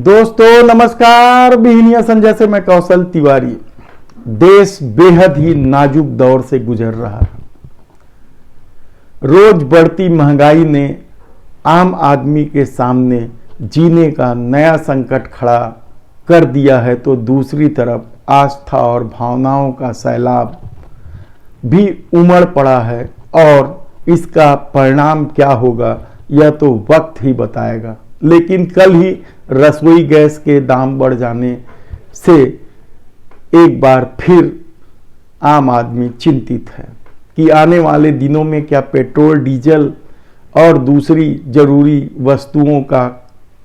दोस्तों नमस्कार। बिहनिया संजय से मैं कौशल तिवारी। देश बेहद ही नाजुक दौर से गुजर रहा है। रोज बढ़ती महंगाई ने आम आदमी के सामने जीने का नया संकट खड़ा कर दिया है, तो दूसरी तरफ आस्था और भावनाओं का सैलाब भी उमड़ पड़ा है और इसका परिणाम क्या होगा यह तो वक्त ही बताएगा। लेकिन कल ही रसोई गैस के दाम बढ़ जाने से एक बार फिर आम आदमी चिंतित है कि आने वाले दिनों में क्या पेट्रोल, डीजल और दूसरी जरूरी वस्तुओं का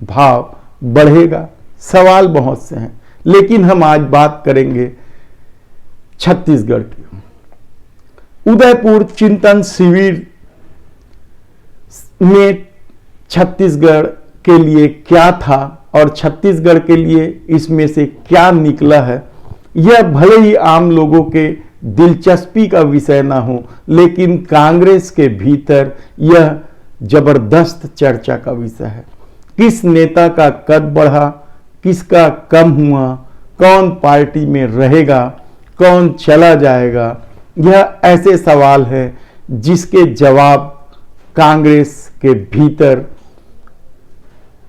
भाव बढ़ेगा। सवाल बहुत से हैं, लेकिन हम आज बात करेंगे छत्तीसगढ़ की। उदयपुर चिंतन शिविर में छत्तीसगढ़ के लिए क्या था और छत्तीसगढ़ के लिए इसमें से क्या निकला है, यह भले ही आम लोगों के दिलचस्पी का विषय ना हो, लेकिन कांग्रेस के भीतर यह जबरदस्त चर्चा का विषय है। किस नेता का कद बढ़ा, किसका कम हुआ, कौन पार्टी में रहेगा, कौन चला जाएगा, यह ऐसे सवाल है जिसके जवाब कांग्रेस के भीतर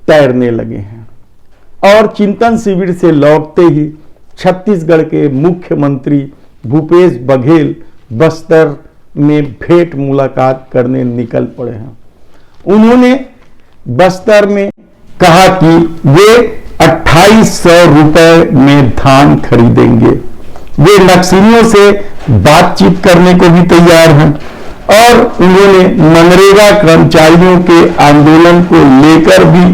तैरने लगे हैं। और चिंतन शिविर से लौटते ही छत्तीसगढ़ के मुख्यमंत्री भूपेश बघेल बस्तर में भेंट मुलाकात करने निकल पड़े हैं। उन्होंने बस्तर में कहा कि वे 2800 रुपए में धान खरीदेंगे। वे नक्सलियों से बातचीत करने को भी तैयार हैं और उन्होंने मनरेगा कर्मचारियों के आंदोलन को लेकर भी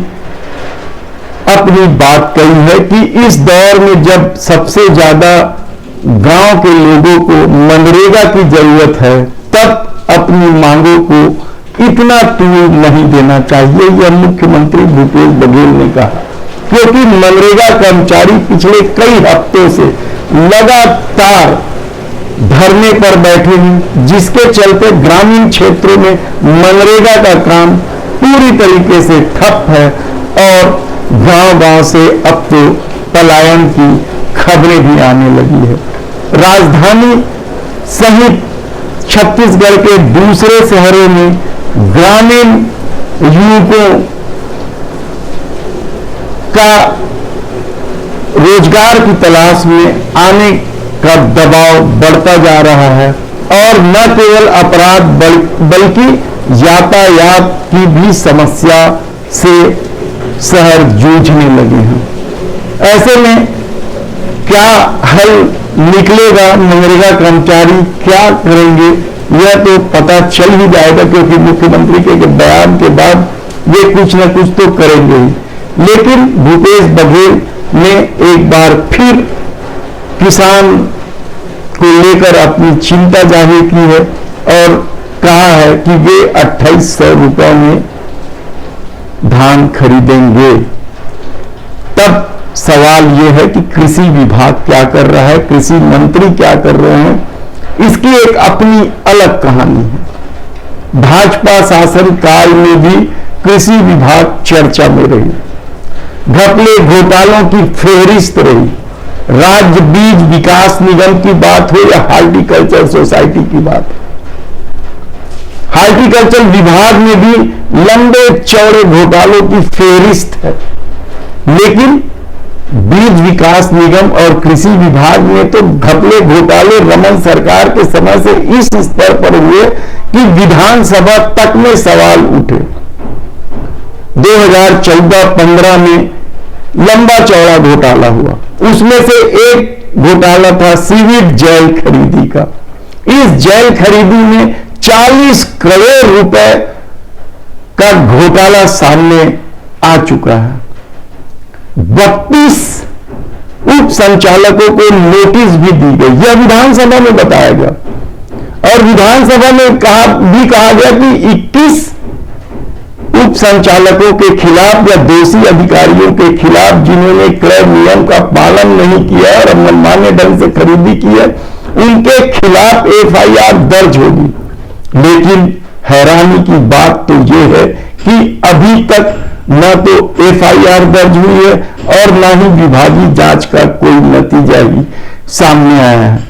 अपनी बात कही है कि इस दौर में जब सबसे ज्यादा गांव के लोगों को मनरेगा की जरूरत है, तब अपनी मांगों को इतना तूल नहीं देना चाहिए, यह मुख्यमंत्री भूपेश बघेल ने कहा। क्योंकि मनरेगा कर्मचारी पिछले कई हफ्तों से लगातार धरने पर बैठे हैं, जिसके चलते ग्रामीण क्षेत्रों में मनरेगा का काम पूरी तरीके से ठप है और गांव-गांव से अब तो पलायन की खबरें भी आने लगी है। राजधानी सहित छत्तीसगढ़ के दूसरे शहरों में ग्रामीण युवकों का रोजगार की तलाश में आने का दबाव बढ़ता जा रहा है और न केवल अपराध बल्कि यातायात की भी समस्या से शहर जूझने लगे हैं। ऐसे में क्या हल निकलेगा, मनरेगा कर्मचारी क्या करेंगे, यह तो पता चल ही जाएगा, क्योंकि मुख्यमंत्री के बयान के बाद वे कुछ न कुछ तो करेंगे ही। लेकिन भूपेश बघेल ने एक बार फिर किसान को लेकर अपनी चिंता जाहिर की है और कहा है कि वे 2800 रुपए में धान खरीदेंगे। तब सवाल यह है कि कृषि विभाग क्या कर रहा है, कृषि मंत्री क्या कर रहे हैं, इसकी एक अपनी अलग कहानी है। भाजपा शासन काल में भी कृषि विभाग चर्चा में रही, घपले घोटालों की फेहरिस्त रही। राज्य बीज विकास निगम की बात हो या हार्टिकल्चर सोसाइटी की बात, हार्टिकल्चर विभाग में भी लंबे चौड़े घोटालों की फेहरिस्त है। लेकिन बीज विकास निगम और कृषि विभाग में तो घपले घोटाले रमन सरकार के समय से इस स्तर पर हुए कि विधानसभा तक में सवाल उठे। 2014-15 में लंबा चौड़ा घोटाला हुआ, उसमें से एक घोटाला था सीविड जेल खरीदी का। इस जेल खरीदी में 40 करोड़ रुपए का घोटाला सामने आ चुका है। 32 उप संचालकों को नोटिस भी दी गई, यह विधानसभा में बताया गया और विधानसभा में कहा गया कि 21 उप संचालकों के खिलाफ या दोषी अधिकारियों के खिलाफ जिन्होंने क्रय नियम का पालन नहीं किया और मनमाने ढंग से खरीदी की है, उनके खिलाफ एफआईआर दर्ज होगी। लेकिन हैरानी की बात तो यह है कि अभी तक न तो एफआईआर दर्ज हुई है और न ही विभागीय जांच का कोई नतीजा ही सामने आया है।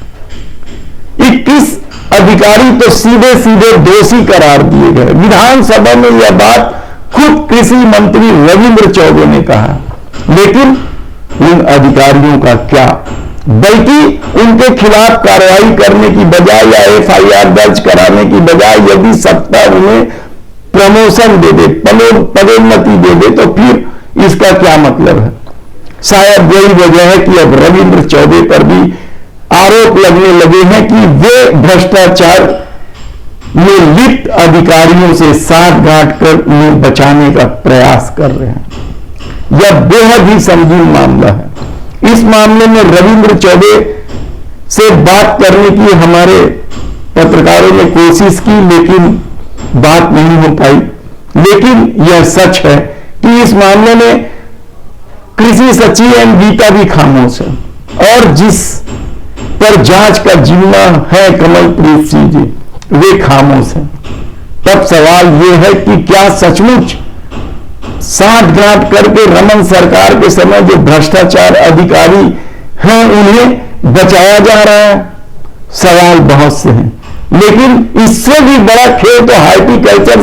21 अधिकारी तो सीधे सीधे दोषी करार दिए गए। विधानसभा में यह बात खुद कृषि मंत्री रविंद्र चौबे ने कहा, लेकिन उन अधिकारियों का क्या, बल्कि उनके खिलाफ कार्रवाई करने की बजाय या एफआईआर दर्ज कराने की बजाय यदि सत्ता उन्हें प्रमोशन दे दे, पदोन्नति दे दे, तो फिर इसका क्या मतलब है। शायद यही वजह है कि अब रविंद्र चौबे पर भी आरोप लगने लगे हैं कि वे भ्रष्टाचार में लिप्त अधिकारियों से साठगांठ कर उन्हें बचाने का प्रयास कर रहे हैं। यह बेहद ही संगीन मामला है। इस मामले में रविंद्र चौबे से बात करने की हमारे पत्रकारों ने कोशिश की, लेकिन बात नहीं हो पाई। लेकिन यह सच है कि इस मामले में कृषि सचिव एवं गीता भी खामोश है, और जिस पर जांच का जिम्मा है कमलप्रीत सिंह जी, वे खामोश हैं। तब सवाल यह है कि क्या सचमुच साठगांठ करके रमन सरकार के समय जो भ्रष्टाचार अधिकारी हैं उन्हें बचाया जा रहा है? सवाल बहुत से हैं, लेकिन इससे भी बड़ा खेल तो हॉर्टिकल्चर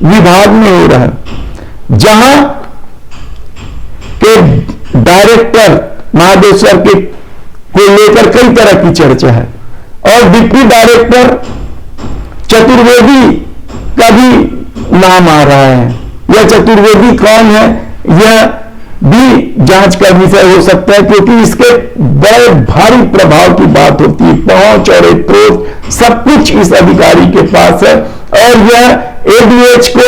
विभाग में हो रहा है, जहां के डायरेक्टर महादेश्वर के को लेकर कई तरह की चर्चा है, और डिप्टी डायरेक्टर चतुर्वेदी का भी नाम आ रहा है। यह चतुर्वेदी कौन है, यह भी जांच का विषय हो सकता है, क्योंकि इसके बड़े भारी प्रभाव की बात होती है। पहुंच और अप्रोच सब कुछ इस अधिकारी के पास है, और यह एडीएच को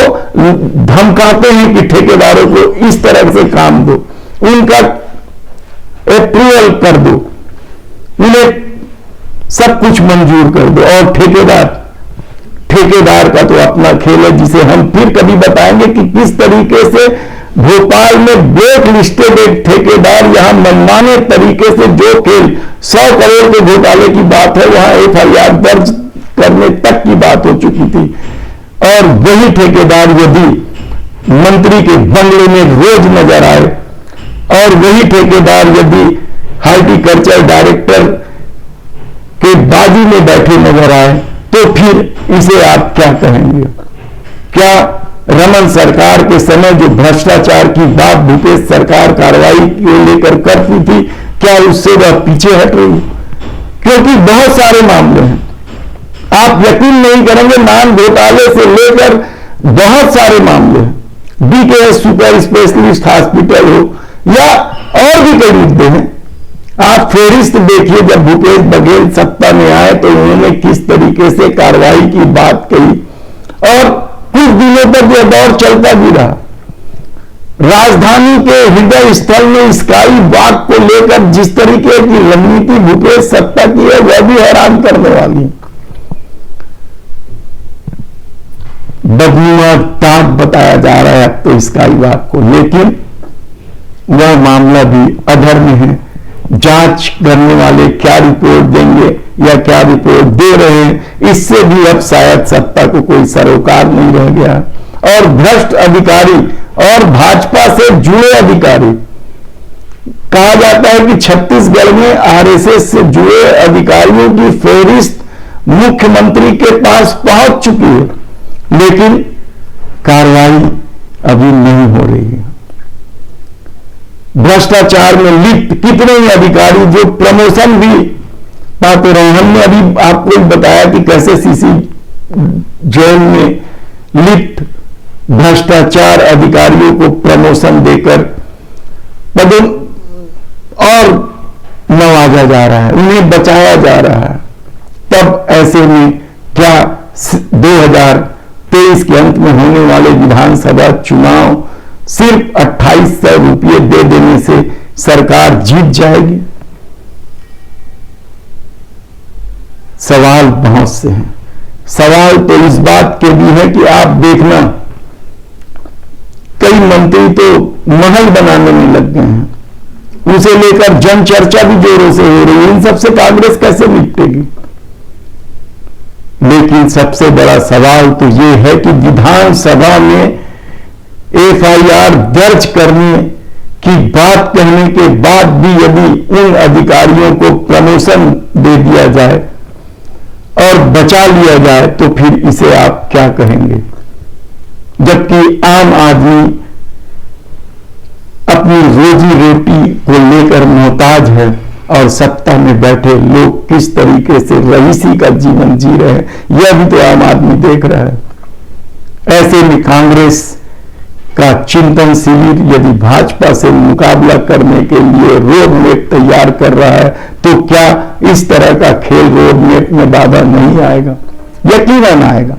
धमकाते हैं कि ठेकेदारों को इस तरह से काम दो, उनका अप्रूवल कर दो, उन्हें सब कुछ मंजूर कर दो। और ठेकेदार का तो अपना खेल है, जिसे हम फिर कभी बताएंगे कि किस तरीके से भोपाल में ब्लैक लिस्टेड एक ठेकेदार यहां मनमाने तरीके से जो खेल 100 करोड़ के घोटाले की बात है, वहां एफआईआर दर्ज करने तक की बात हो चुकी थी। और वही ठेकेदार यदि मंत्री के बंगले में रोज नजर आए, और वही ठेकेदार यदि हॉर्टिकल्चर डायरेक्टर के बाजू में बैठे नजर आए, तो फिर इसे आप क्या कहेंगे? क्या रमन सरकार के समय जो भ्रष्टाचार की बात भूपेश सरकार कार्रवाई को लेकर करती थी, क्या उससे वह पीछे हट रही? क्योंकि बहुत सारे मामले हैं, आप यकीन नहीं करेंगे, नान घोटाले से लेकर बहुत सारे मामले हैं। बीकेएस सुपर स्पेशलिस्ट हॉस्पिटल हो या और भी कई मुद्दे हैं। आप फेरिस्त देखिए, जब भूपेश बघेल सत्ता में आए तो उन्होंने किस तरीके से कार्रवाई की बात कही, और कुछ दिनों तक यह दौर चलता भी रहा। राजधानी के हृदय स्थल में स्काई वॉक को लेकर जिस तरीके की रणनीति भूपेश सत्ता की है, वह भी हैरान करने वाली है। बदनुमा टाप बताया जा रहा है अब तो स्काई वॉक को, लेकिन वह मामला भी अधर में है। जांच करने वाले क्या रिपोर्ट देंगे या क्या रिपोर्ट दे रहे हैं, इससे भी अब शायद सत्ता को कोई सरोकार नहीं रह गया। और भ्रष्ट अधिकारी और भाजपा से जुड़े अधिकारी, कहा जाता है कि छत्तीसगढ़ में आरएसएस से जुड़े अधिकारियों की फेहरिस्त मुख्यमंत्री के पास पहुंच चुकी है, लेकिन कार्रवाई अभी नहीं हो रही है। भ्रष्टाचार में लिप्त कितने ही अधिकारी जो प्रमोशन भी पाते रहे। हमने अभी आपको बताया कि कैसे सीसी जेल में लिप्त भ्रष्टाचार अधिकारियों को प्रमोशन देकर पदों और नवाजा जा रहा है, उन्हें बचाया जा रहा है। तब ऐसे में क्या 2023 के अंत में होने वाले विधानसभा चुनाव सिर्फ 2800 रुपये दे देने से सरकार जीत जाएगी? सवाल बहुत से हैं। सवाल तो इस बात के भी है कि आप देखना, कई मंत्री तो महल बनाने में लग गए हैं, उसे लेकर जन चर्चा भी जोरों से हो रही है। इन सबसे कांग्रेस कैसे निपटेगी? लेकिन सबसे बड़ा सवाल तो यह है कि विधानसभा में एफआईआर दर्ज करने की बात कहने के बाद भी यदि उन अधिकारियों को प्रमोशन दे दिया जाए और बचा लिया जाए तो फिर इसे आप क्या कहेंगे? जबकि आम आदमी अपनी रोजी रोटी को लेकर मोहताज है और सत्ता में बैठे लोग किस तरीके से रईसी का जीवन जी रहे हैं यह भी तो आम आदमी देख रहा है। ऐसे में कांग्रेस का चिंतन शिविर यदि भाजपा से मुकाबला करने के लिए रोड मैप तैयार कर रहा है तो क्या इस तरह का खेल रोड मैप में बाधा नहीं आएगा? यकीनन आएगा।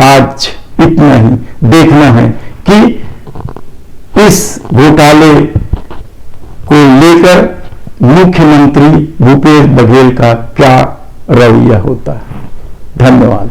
आज इतना ही देखना है कि इस घोटाले को लेकर मुख्यमंत्री भूपेश बघेल का क्या रवैया होता है। धन्यवाद।